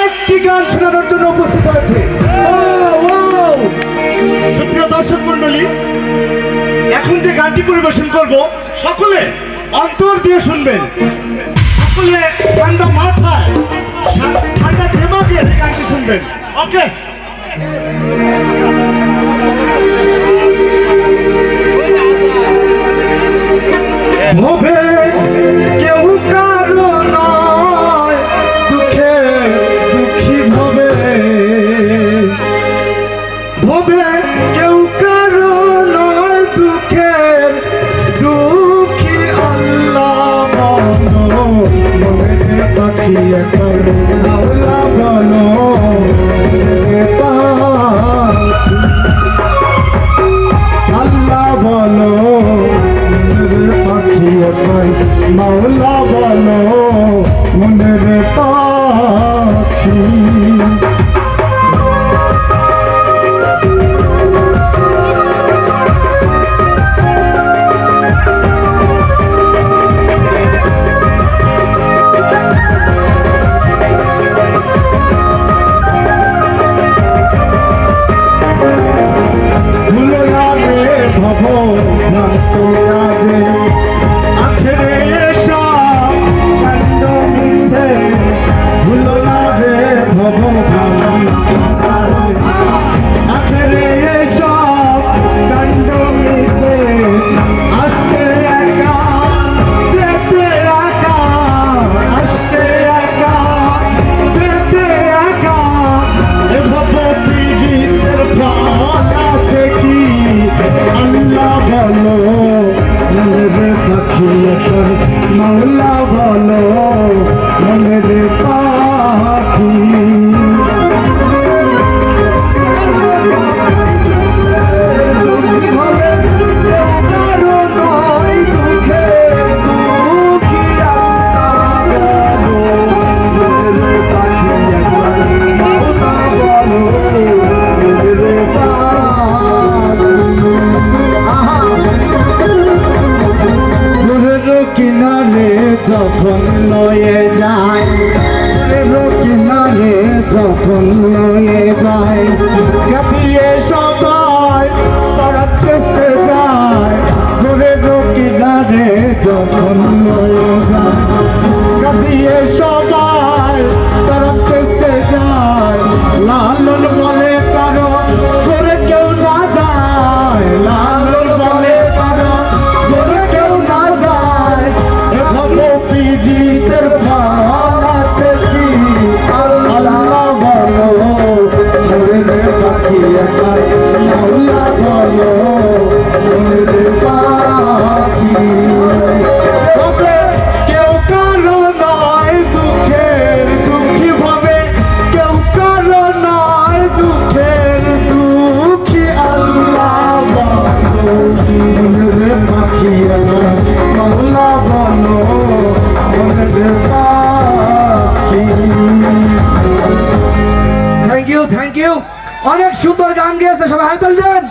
একটি গান শোনানোর জন্য উপস্থিত হয়েছে। সুপ্রিয় দর্শক মন্ডলী, এখন যে গানটি পরিবেশন করব সকলে অন্তর দিয়ে শুনবেন, সকলে ঠান্ডা মাথায় ঠান্ডা দেমাগে এই গানটি শুনবেন। ওকে, ভবে কেউ কারো নয়, দুঃখে দুঃখী ভবে, ভবে কেউ কারো নয়, দুঃখের দুঃখী আল্লাহ বলো, মনে পাখি এখন আল্লাহ বলো, আল্লাহ বলো মাওলা বলো মনের পাখি। মাওলা বলো মনের পাখি। কিনারে যখন লয়ে যায়, কিনারে যখন লয়ে যায়, কাঁপিয়ে সবাই তারা চেষ্টা যায়, দূরের কিনারে যখন লয়ে যায়, কাঁপিয়ে সবাই তারা চেষ্টা যায়, লালন বলে কারো দূরে কেউ না যায়, লালন বলে কারো দূরে কেউ না যায়, পীড়িতের ফল আছে কি আল্লাহ বলো মনের পাখি আমার মাওলা বলো মনের পাখি। তবে কেউ কারো নয় দুঃখের দুঃখী ভাবে, কেউ কারো নয় দুঃখের দুঃখী আল্লাহ বলো মনের পাখি আমার মাওলা বলো। থ্যাংক ইউ, অনেক সুন্দর গান গেয়েছে, সবাই হাততালি দেন।